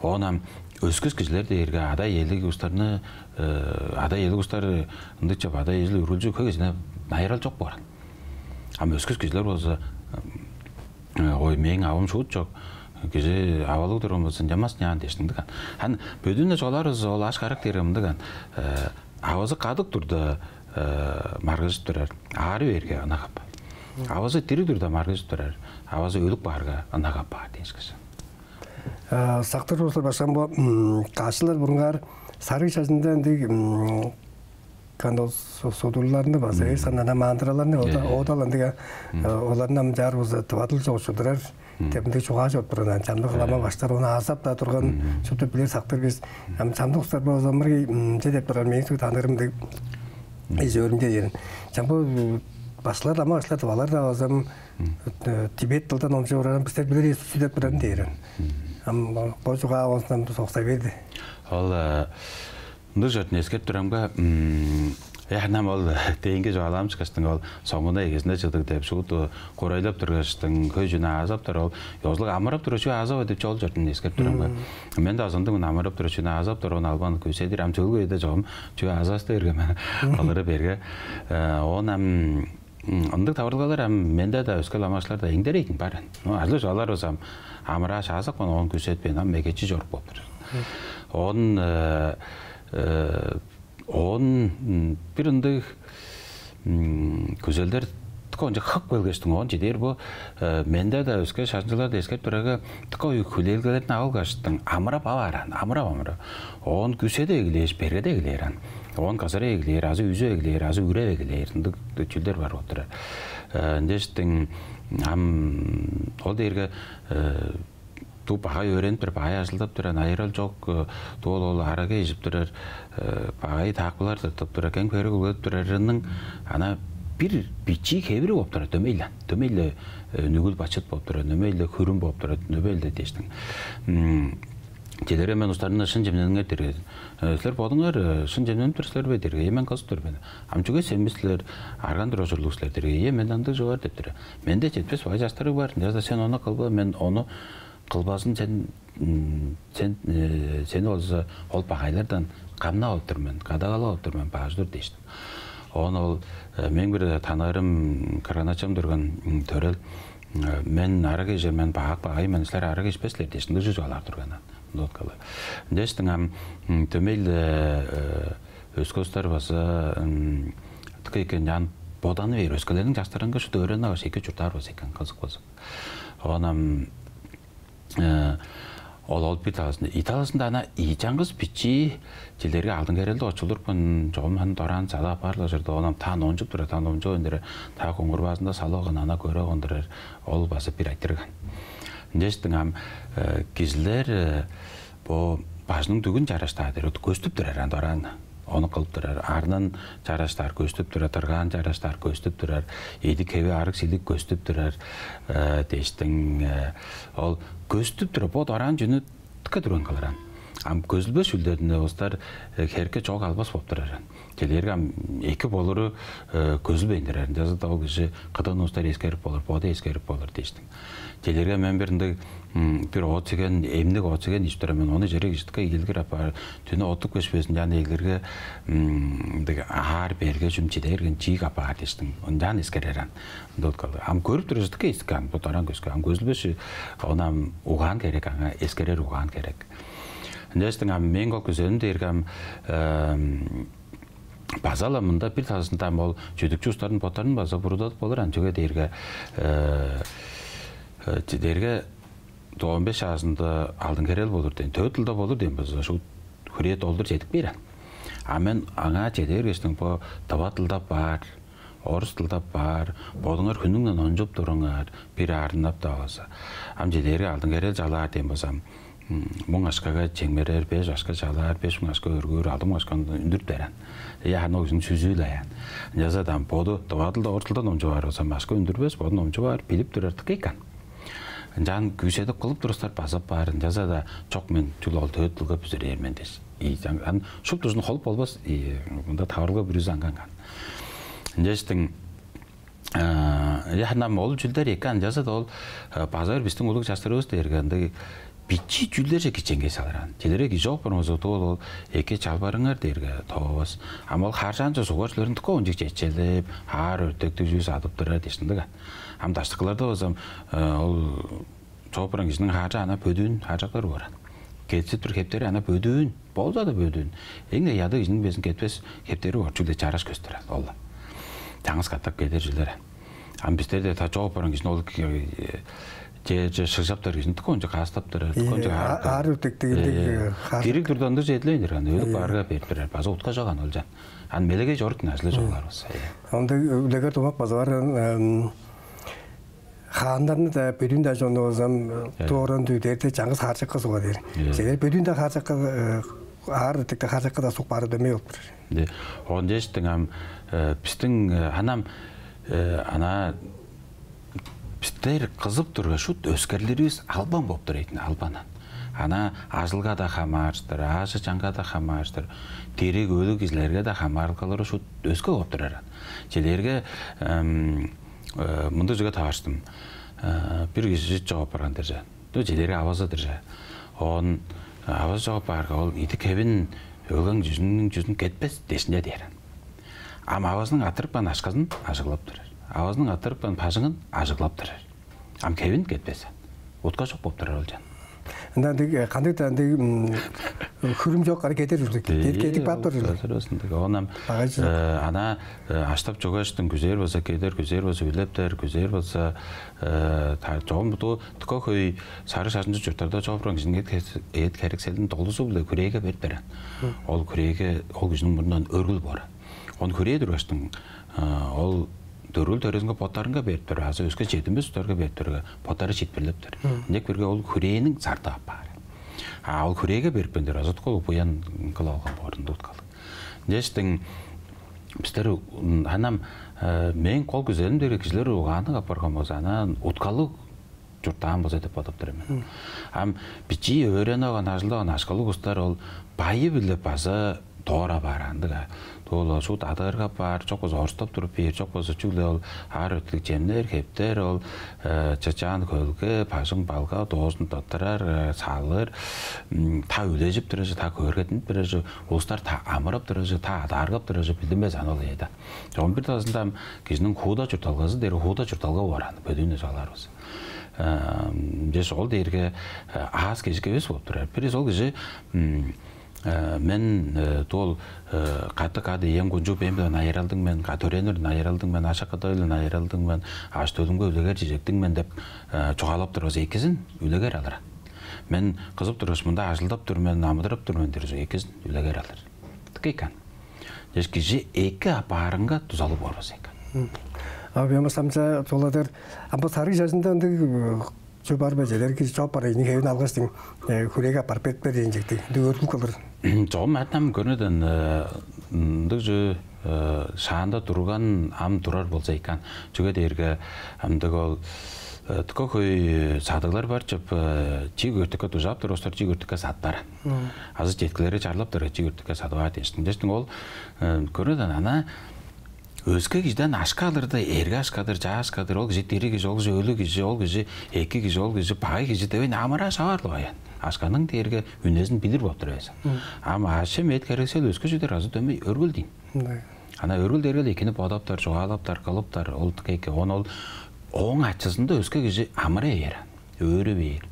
Оғынан өскіз кежілер де ерге ада елік ұстарыны ада елік ұстары ұндықчап ада елі үрілжі көгезіне найырал жоқ болған. Ам өскіз кежілер болса ой мен авым шут жоқ кеже авалу тұрмысын жамас нян дештіңді қан. Хан бөдіне жоларыз ол ашқарық теремді қан. Авазы қадық тұрды марғызып тұрар. Ары берге анағап. Авазы тері тұрда марғызып тұрар. Авазы өлік барға анағап бар дейіншкісі. Сақтыр болса башқан бұл қашылар бұрынғар сары шашында кандол содурларны баса санана мандыраларны одаландыга оларнам жар болса тватыл жоошудурар темде чуга жот буран чамды кылама баштар оны азап да турган шупту билер сактыр биз чамды устар болса мыргы жедеп турган мен су танырым деп изөрүмдө жерин чамбы башлар ама башлар балар да азам Тибет тылдан ончо уран биздер билер сүзүп буран дейрин божуга онсам сокса берди ал Нұр жатын ескерт тұрамға, яғынам ол дейінгі жоғаламыз қастың ол соңында егесінде жылдық деп шығыт қорайлап тұрғаштың көй жүні азап тұр ол езілік амырап тұрышы азап деп жол жатын ескерт тұрамға. Мен де азындың амырап тұрышы азап тұр, оны албаны көйседер, ам чөлгі еді жоғым жөй азасты ерге мен алыры берге. Оны ындық тавырлалар менде де өскел амашлар да еңдер екен барын. Әзілі жоғалар өзім амыра шағызық, оны көйседпен мекетші жорып болып тұр. Он біріндік көзелдер тұқы қық бөлгештің оң жедер бұл менде де өске шашыншыларды ескеп тұрағы тұқы күлелгелерін ауылғаштың амырап аваран, амырап. Он күсе де егілеш, берге де егілерін. Он қазыр егілер, азы үзі егілер, азы үре егілер, түлдер бар отыры. Дештің ол дейірге Ту бағай өрен бір бағай ашылдап тұран, айырал жоқ, ол араға ежіп тұрар, бағай тақпылар тұртып тұрар, кән көрі көлгіп тұрарының ана бір бітчі кебірі болып тұрар, төмейлі нүгіл бачыт болып тұрар, нөмейлі көрін болып тұрар, нөмейлі дештің. Телері мен ұстарына шын жемненіңер дерге. Сілер бодыңар шын жемненім тұрсылар бе дерге, емен қасы тұр бені. Амчуға сенбесілер, арған тұр ожырлықсылар дерге, емен андық жоғар деп тұрар. Менде жетпес бай жастары бар, нерді сен оны қылба, мен оны қылбасын сен олса ол бағайлардан қамна алып тұрмен, қадағалы алып тұрмен бағыз тұр дейштім. Оны ол мен бір танарым қараначам тұрған төрел, мен ары кежер, мен бағай, мен сілер ары кежбесілер дейштім, жүз алар тұрғанан. Дейштің төмейлі өскөстер басы тұқы екен ян боданы бер, өскелердің жастарыңға шүті өрен ағаш екі жүртар басы екен, қызық басы. Оны ол олып италасында. Италасында ана ичаңғыз бітчі желдерге алдың кәрелді очылдырпын, жоғым хан доран сала апарлы жүрді. Онам таң онжып тұры, таң онжы өндірі, та қоңғыр басында салы оған ана көрі оғындырыр, ол басы бір айттырған. Дештің кезілер башының түгін жараштадыр, көстіп тұрар доран. Оны қылып тұрар, арнын жараштар көстіп тұрар, тұрған жараштар көстіп тұрар, еді кеуе арық селік көстіп тұрар, дештің ол көстіп тұрар, бұл доран жүні түкі тұрған қаларан. Көзілбі шүлдеріне остар керке çoğ албас болып тұраран. Келерге екі болыры көзілбейіндірарын. Жазыда ол кіші қыдан остар ескеріп болыр, бода ескеріп болыр дештің. Келерге мен бір отсеген, емдік отсеген іштірі мен оны жерек іштікі елгір апар, түні оттық көшпесін жаны елгірге ағар берге жүмчедерген жиік апар дештің. Оны жан ескереран. Көріп тұры жыстықы ескіған, бұтаран көзгі. Көзілбеші оны ұған керек, ескерер ұған керек. Дестің мен қол көзелім дейіргім базаламында бір тазында ол жөдікчі ұстардың потарын база бұрудат болыр, анчуға дейірге 15 жасында алдың керел болыр дейін, 4 жылда болыр дейін база, шу хүрет олдыр жетік бейрен. Амен аңа жедер кештің бұл таба тылда бар, орыс тылда бар, болыңар күніңнен онжып тұрыңар, бір арынап да аласа. Ам жедерге алдың керел жалар дейін базам. Мон ашкага жеңмерер, 5 ашка жалар, 5 ашка өргөр, 6 ашканы үндүрт берен. Я ногзун сүзүлаян. Жазадан боду, тавадылда ортылда номжу бар, осам ашка үндүрбес, боду номжу бар, билип турартык экен. Жан күсетип кылып турустар базап барын, жазада чок мен түл ол төт жылга бүзөр эрмен дес. Ан шуп тузун холуп болбос, мында тавырга бүрүз анганган. Жестин яхнам ол жүлдер экен, жазада ол базар биздин улук жаштарыбыз дергенде бичи жүлдер киченге саларан. Телерек жок бұрмызы ол эке чалбарыңар дерге тоос. Ама ол харжанча сугочларын тыко онжик чечелеп, хар өртөктүк жүз адып турар дешиндига. Ам даштыкларда болсам ол чопуран кишинин харжа ана бөдүүн харжаклары бар. Кетсе тур кептери ана бөдүүн, болса да бөдүүн. Эң яды кишинин бесин кетпес кептери бар, жүлде чараш көстөрөт. Ол. Жаңыз каттап кетер жүлдер. Ам биздерде та чопуран кишин ол же шыршаптар кишин тыконча кастаптыр, тыконча ар өтектегендеги керек турданды жетилейдир аны өлүп барга берип берер. База утка жаган ол жан. Ан мелеге жорт наслы жоглар болса. Онда үлегер тумак базар хаандарны да бөдүн да жону озам тоорон дүйдерде жаңыз харчакка суга дер. Сегер бөдүн да харчакка ар өтекте харчакка да сук бары демей болуп тур. Онда эстин ам биздин анам ана биздер кызып турган шут өскерлерибиз албан болуп турайын, албанан. Ана ажылга да хамарчтыр, ажы жанга да хамарчтыр, терек өлү кизлерге да хамарлыклары шут өскө болуп турар. Желерге мында жүгө табаштым. Бир киши жооп барган держе. Желерге авазы держе. Он аваз жооп барга ол ити кебин өлгөн жүзүн кетпес дешинде дер. Ам авазынын атырыпан ашказын ажыглап турар. Авазынын атырыпан пажыңын ажыглап турар. Ам кебин кетпесе. Утка жок болуп турар ол жан. Анда кандай да хүрүм жок аракеттер жүрдүк. Кетип баптыр. Онам ана аштап жогоштун күзөр болсо кедер, күзөр болсо үлептер, күзөр болсо жоомбуту тыкой сары шашынчы журттарда жоопуран кишинин эт керекселдин толусу биле күрөөгө берип берен. Ол күрөөгө ол кишинин мурунан өргүл бар. Он күрөө дургаштын ол дөрүл төрөзүнгө поттарынга берип тур, азы өскө жетимбес уттарга берип тур, поттары читпирлептир. Дек бирге ол күрөөнүн зардабы бар. Ол күрөөгө берип бендер азат кол буян кыла алган борунду уткалды. Дештин биздер анам мен кол күзелим деген кишилер угааны апарган болсо анан уткалык журттан болсо деп атап турмун. Ам бичи өрөнөгөн ажылдаган ашкалык устар ол байы биле база тоора барандыга. Тооло шут адырга бар, чокоз орстоп туруп бер, чокоз чүлө ол ар өтлүк жемдер, кептер ол чачаан көлгө, пажың балга доозун тоттурар, салыр, та үлежип туражы, та көргөтүнүп туражы, улустар та амырап туражы, та адаргап туражы билдинбес анол эда. Жон бир тазында кишинин худа журталгасы дери худа журталга бараны бөдүнө жаларыбыз. Деш ол дерге аз кешке эс болуп турар. Бирис ол киши мен тол каты эң күнжүп эмден айралдың мен, катөрөнөр айралдың мен, ашакатойлун айралдың мен, аштөлүнгө үлегер жижектиң мен деп чогалап турбаса экисин үлегер алар. Мен кызып тургуч мында ажылдап турмун, намыдырып турмун держе экисин үлегер алар. Тикейкан. Деш киши эки апарынга тузалып барбаса экен. Абияма самча толадыр. Амба сары жазында Şu barba jeler ki çok para ini hevin algasın kurega parpet per injekti. Dördüm kalır. Çoğum hatam görüneden dıgı şahanda durgan am durar bolsa ekan. Çünkü derge amdık ol tıkoy sadıklar var çöp çiğürtüke tuzap durostar çiğürtüke satlar. Azı jetkileri çarlap durur çiğürtüke sadığa deştin. Deştin ol görüneden ana Özge kişiden aşka alır da erge aşkadır, aşkadır, ol kişi diri kişi, ol kişi ölü kişi, ol kişi eki kişi, ol kişi pay kişi de öyle amara sağarlı bayan. Aşkanın derge ünezini bilir bop duruyorsun. Ama aşem et gereksel özge kişidir azı dönmeyi örgül deyin. Ana örgül dergeli ekini badaptar, çoğalaptar, kalıptar, ol tıkayke, ol oğun açısında özge kişi amara yer, öğrü bir.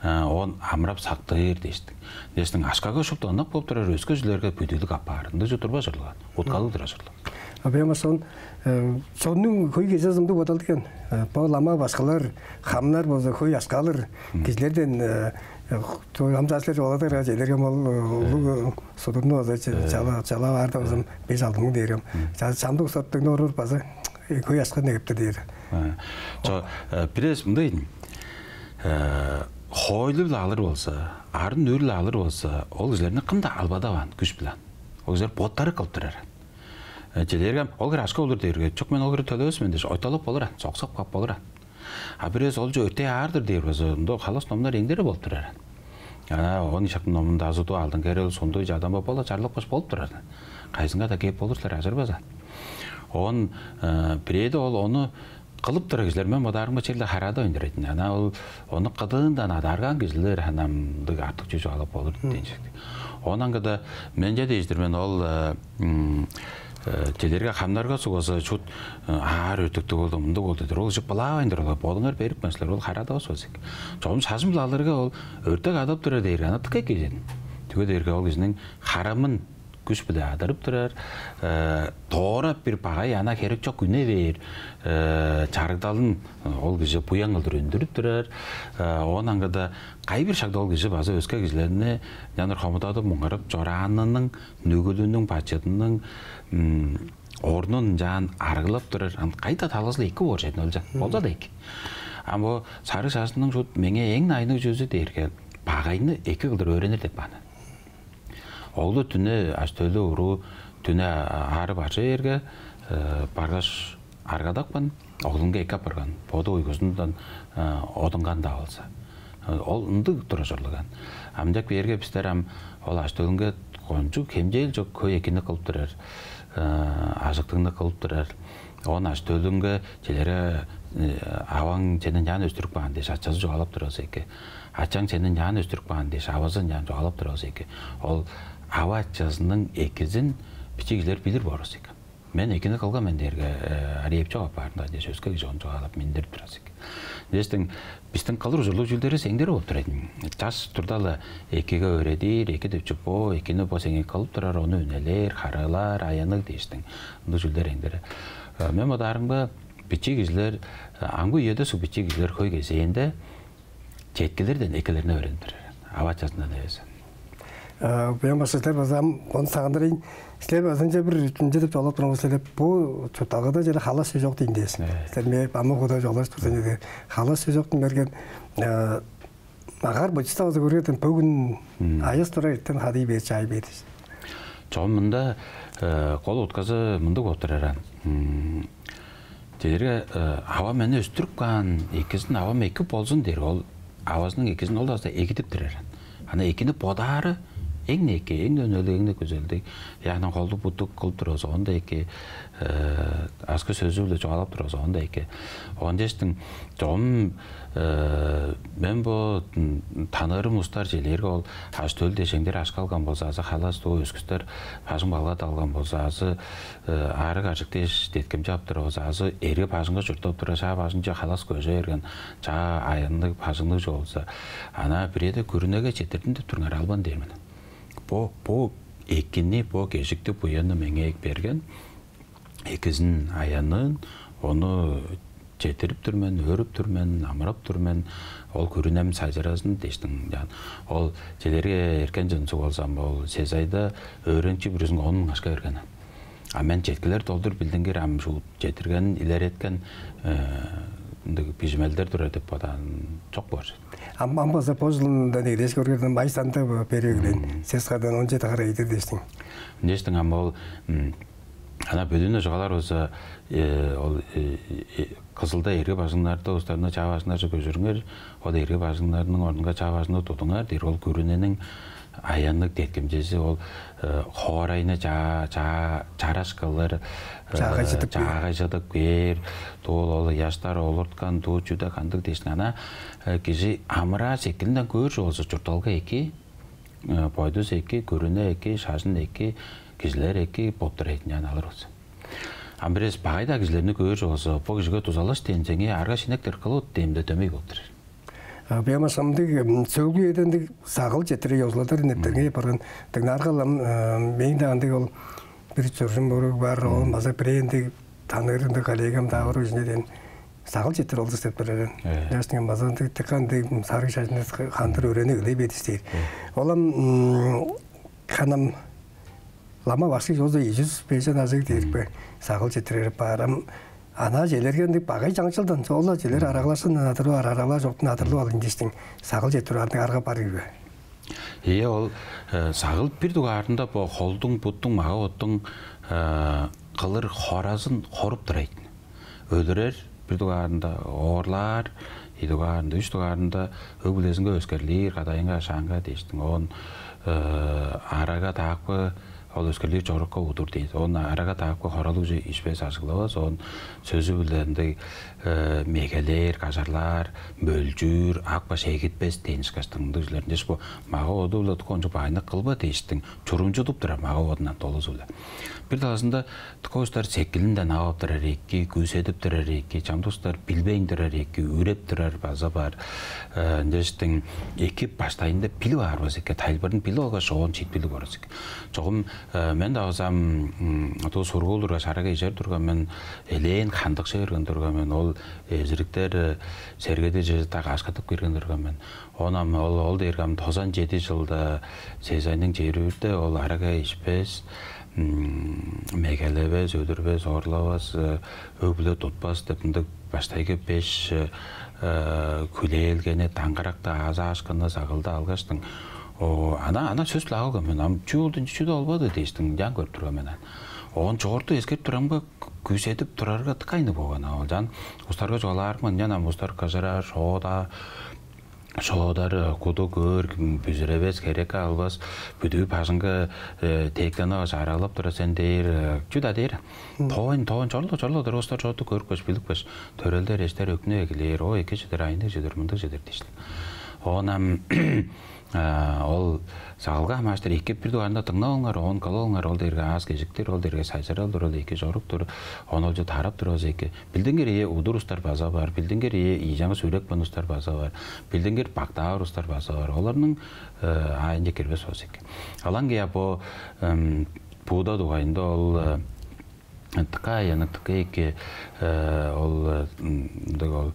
On amrap saktayır deştik. Deştin aşkaga şupta anlak bop durar özge kişilerge büyüdülük aparında juturba jırlıgan, utkalıdır jırlıgan. Abiyama sonun koyu gezazımda odaldıken, bağlama başkalar, hamlar bozu koyu aşkalır, kişilerden hamzaslar oladır, jelerge mal sodurnu oza çala vardı ozum beş aldımı derim. Çamdık sottığını orur bazı koyu aşkal ne giptir deyir. Biraz bundayın. хойлы алыр болса, арын өрілі алыр болса, ол кісілеріне қымда албада баған, күш білан. Ол кісілер боттары қылып тұрар. Желерге, ол кір ашқа olur дейірге, чөк мен ол кір төлөс мен дейш, ойталып болыр, соқсақ қап болыр. А бірез ол жө өте ардыр дейір болса, қалас номдар еңдері болып тұрар. Оны шақтың номында азуды алдын кәрел, сонды жадам бола, жарлық қош болып тұрар. Қайсынға да кеп болырсылар ажыр база. Он бірейді ол оны қылып тұрар кізлер, мен мұдарыңға челді харада өндіретін. Оны қыдыңдан адарған кізлер, анамдық артық жүзі алып болыр дейіншекті. Онан қыда мен жеді еждірмен ол телерге қамдарға суғасы чут ар өтікті болды, мұнды болды дедір. Ол жып бұла ойындыр, болыңар беріп мәсілер, ол харада осы өзік. Жоғым шашым бұлаларға ол өртік адап тұрар дейірге, ана тұқай кезен. Түгі дейірге ол кезінің харамын күш біле адырып тұрар, тоғырап бір бағай ана керек жоқ күне бейір, чарықталын ол кізі бұяң қылдыр өндіріп тұрар, онан қада қай бір шақта ол кізі базы өске кізілеріне жаныр қамытады мұңғарып жоранының, нөгілінің, пачетінің орнын жан арғылап тұрар, қайта талғызылы екі ор жетін өлжа, болса да екі. Ама сары шашының жұт менге ең найны жүзі дейірге бағайны екі қылдыр өренер деп баны. Оғлы түні әстөлі ұру, түні ары башы ерге барғаш арғадақпын, оғлынға екі апырған, боды ойғызындан одынған да олса. Ол ұнды тұра жорлыған. Амдек берге біздер ол әстөлінге қонжу кемжейл жоқ көй екені қылып тұрар, ажықтығыны қылып тұрар. Оны әстөлінге желері аваң сенің ян өстірік баған деш, атшасы жоғалап тұрасы еке. Атшаң сенің ян өстірік баған деш, авазын ян жоғалап тұрасы еке. Ол ава атшасының екізін пичегілер білір барысы еке. Мен екені қылға мен дерге әрейіп жоғап барында деш, өске жоғын жоғалап мендеріп тұрасы еке. Дестің, біздің қалыр ұзырлы жүлдері сеңдері болып тұрайдың. Жас тұрдалы екеге өредер, еке дөпчі по, екені по сеңе қалып тұрар, оны өнелер, қаралар, аянық дештің. Бұл жүлдер еңдері. Мен мұдарыңға пичегілер, аңғы еді су пичегілер көй кезейінде жеткелерден екелеріне өрендір. Ава атшасынан өйесі. Бұян басшылар базам, оны сағындырайын. Сілер базынша бір үтінде деп жолап тұрмыз сілер, бұл чөттағыда jelе халас сөз жоқ дейіндесін. Сілер ама құда жолаш тұрсын еді. Халас сөз жоқтың берген ағар бұчыста өзі көргетін бүгін айыз тұра еттен қадый бейді, жай бейді. Жоғын мұнда қол ұтқазы мұнды көптіререн. Дедерге ава мені өстіріп қан, екізін ава мекі болсын дер, ол авасының екізін ол да екітіп тұререн. Ана екіні бодары ең неке, ең өнелі, ең көзелді. Яғынан қолды бұттық қылып тұрасы, онда еке, асқы сөзі білі жоғалап тұрасы, онда еке. Онда естің, жоғым мен бұл танырым ұстар желерге ол аштөл дешеңдер ашқа алған болса, азы қалас тұғы өскістер пажың балға алған болса, азы арық ажық деш деткем жап тұры болса, азы ерге пажыңға жүртіп тұры, жа пажыңға қалас көжі ерген, жа айынлық пажыңлық жол болса, ана біреді көрінеге жетірдің деп тұрыңар албан деймін. Бұл екіні, бұл кешікті бұяны менге ек берген, екізін аянын, оны жетіріп түрмен, өріп түрмен, амырап түрмен, ол көрінем сайжырасын дештің. Ол желерге еркен жынсы болсам, ол сезайда өренші бүрізін оның ашқа өргені. Мен жеткілер толдыр білдіңгер, жетірген, илер еткен пижмелдер тұры деп бадан çok var. Ama zapozlunda ne deş görgeden başsanda перегден сесқадан 17 қара етер дештің. Дештің ama ол ана бөдіне жоғалар olsa ол Қызылда ерге бажыңларды ұстарына чавасына жүк жүріңер, ол ерге бажыңларының орныңға чавасына тұтыңар, дейір ол көріненің аянлық деткемжесі, ол қорайны чарашқалар, жағай жадық көр, ол яштар олыртқан, тұу жүді қандық дейсің. Ана кежі амыра секілінден көрші олсы жұрталға еке, бойдыз еке, көріне еке, шашын еке, кежілер еке, боттыр етінен алыр олсы. Амбірес бағайда кізлеріні көрші олсы, бұл кізіге тұзалаш дейінсеңе арға шинектер қылы дейімді дөмей болдыр. Бияма самдык сөйлүү едендик сагыл жетире язылдар нептерге барган. Тегин аргалам мен дагы ол бир чөжүм бар, ол маза брендик танырында коллегам дагы өзүнөн сагыл жетире олду деп берген. Ястын мазандык текандык сары шашны кандыр өрөнө эле бетистейт. Олам ханам лама башы жозо 100 пейжан азык дейт бе. Сагыл жетире барам ана желерген багай жаңчылдан солла желер арагласын натыру арагала жоктун атырлы алын дистин сагыл жетуратын арга бар gibi. Ол сағыл бір дуғарында бұл қолдың, бұттың, маға оттың қылыр хоразын қорып тұрайын. Өлірер бір дуғарында оғырлар, дуғарында, үш дуғарында өбілесінге өскерлер, қадайынға шаңға дейштің. Он араға тақпы ол өскерлер жорыққа ұтыр дейді. Он араға тақпы хоралы өзі ішпес ашықлауыз. Он сөзі білдерінде мегелер, қажарлар, мөлжүр, ақба шегітпес дейіш қаштыңды үзілерінде бұл маға оды ұлады қонжы байыны қылба дейіштің чұрымжы тұптыра маға одынан толы зулы. Bir talasında tıkostlar sekilinden ağap durar ekki, göz edip durar ekki, çamdostlar bilbeyin durar ekki, ürep durar baza bar. Nestin ekip başlayında pili var bazı ki, talbarın pili olga şoğun çit pili var bazı ki. Çoğum men de ağzam to sorgu durga şaraga ijar durga men eleğin kandık şehirgen durga men ol ezirikler sergede jezita aşkatıp girgen durga men. Onam ol dergam 97 yılda sezayның жері ol araga işpes. Megelebez, ödürbez, orlavaz, öbülü tutbaz depindik baştayga 5 küleyelgene tangırakta aza aşkında sağılda algaçtın. Ana söz lağılga men, am çuğuldun çuğda olmadı deyiштің, jan көріп тұрға мен. Оған жоғырды ескеріп тұрамға күз етіп тұрарға тықайны болған. Жан, ұстарға жоғалармын, jan ұстар қажыра, Şoğdar kudu gör, büzürevez, gerek albaz, büdüğü paşınga tekten ağaç aralap dura sen deyir, cüda deyir. Toğun çorludur, ostar çoğdu görüp baş, bildik baş, törelder, eşler ökünü egilir, o eki jidir, ayındık jidir, mındık jidir deyişti. Oğunam, ol sağılga amaçtır, ekip bir duvarında tıngna olğar, oğun kalı olğar, ol derge az geciktir, ol derge sayçar oldur, ol eki joruktur, oğun olca tarap dur, oz eki. Bildiğin geriye udur ustar baza var, bildiğin geriye iyicаңы sürek ban ustar baza var, bildiğin geri baktağır ustar baza var, olarının ayınca kirbes oz eki. Alan geya bu buğda duğayında ol tıka yanık tıka eki, ol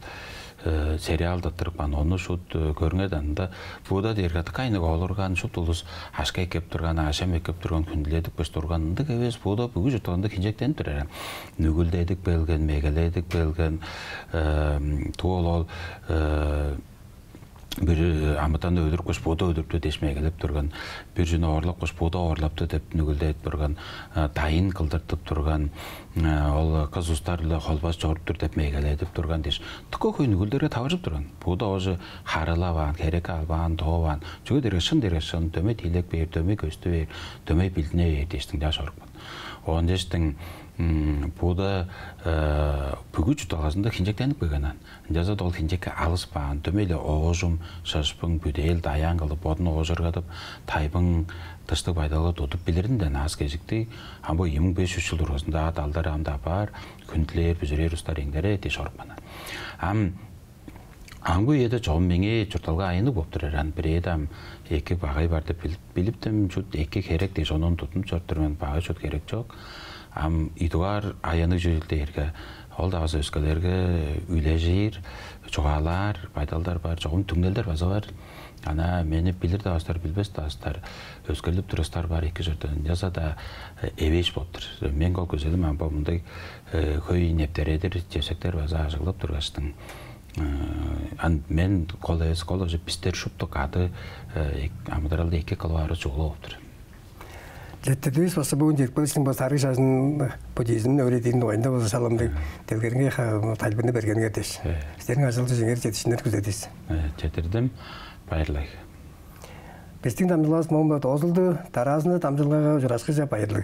serialda tırpan onu şut görüneden de buğda derge tıkayınık olurgan şut ulus aşka ekip durgan, aşam ekip durgan kündüledik beş durganındık evez buğda bügü jutağında kinjekten durarım. Nügüldeydik belgen, megeledik belgen, tuğul ol bir amıtan öldürüp koş buğda öldürüptü deşmeye gelip durgan, bir jüne orlap koş buğda orlaptı dep nügüldeyip durgan, tayın kıldırtıp durgan, ol kız ustarlı holbas çoğuruptur dep megeleyip durgan deş. Tıkı koy nügülderge tavırıp durgan. Buğda ozu harılavan, kerek alvan, doğan, çoğu derge şın, döme tilek ver, döme göstü ver, döme bildine ver deştin de sorukman. Oğun deştin, buğda bügü jutağızında kinjektenip koyganan. Jaza dol kinjekke alıspan, dömeyle oğuzum, şaşpın, büdeyel, dayan kalıp, odunu oğuzurgadıp, taybın dıştık baydalı tutup bilirinden az gecikti. Ama bu 25 yıl durgasında adalдар amda var, kündüler, büzürer, ustar engdere deş orukmanan. Аңгу еді жоғым меңе жұрталға айыны болып тұраран. Bir едам екі бағай барды біліптім, жүт екі керек де жонын тұтым жұрттырмен бағай жүт керек жоқ. Идуар айыны жүрілді ерге, ол да азы өскелерге үйле жейір, жоғалар, байдалдар бар, жоғым түңнелдер база бар. Ана мені білір да астар, білбес да астар, өскеліп тұрыстар бар екі жұрттың. Жаза да евеш болып тұр. Мен қол көзелім, амба мұндай көй нептередір, жесектер база ажығылып тұрғаштың. Men kolla pister şuptu kadı amıdaralda iki kalvarı çoğulu optur. Lettedüz bası bugün jerkbelişin bası tarih şaşın budizmin öğrettiğinin oyunda bası salamdı telgerine talibini bergenine deş. İsterin açıldı jenger jetişinler güzediz. Jetirdim, bayırlay. Bestin damcılağız Muhammed Ozuldu, tarazını damcılığına juraskıca bayırlı.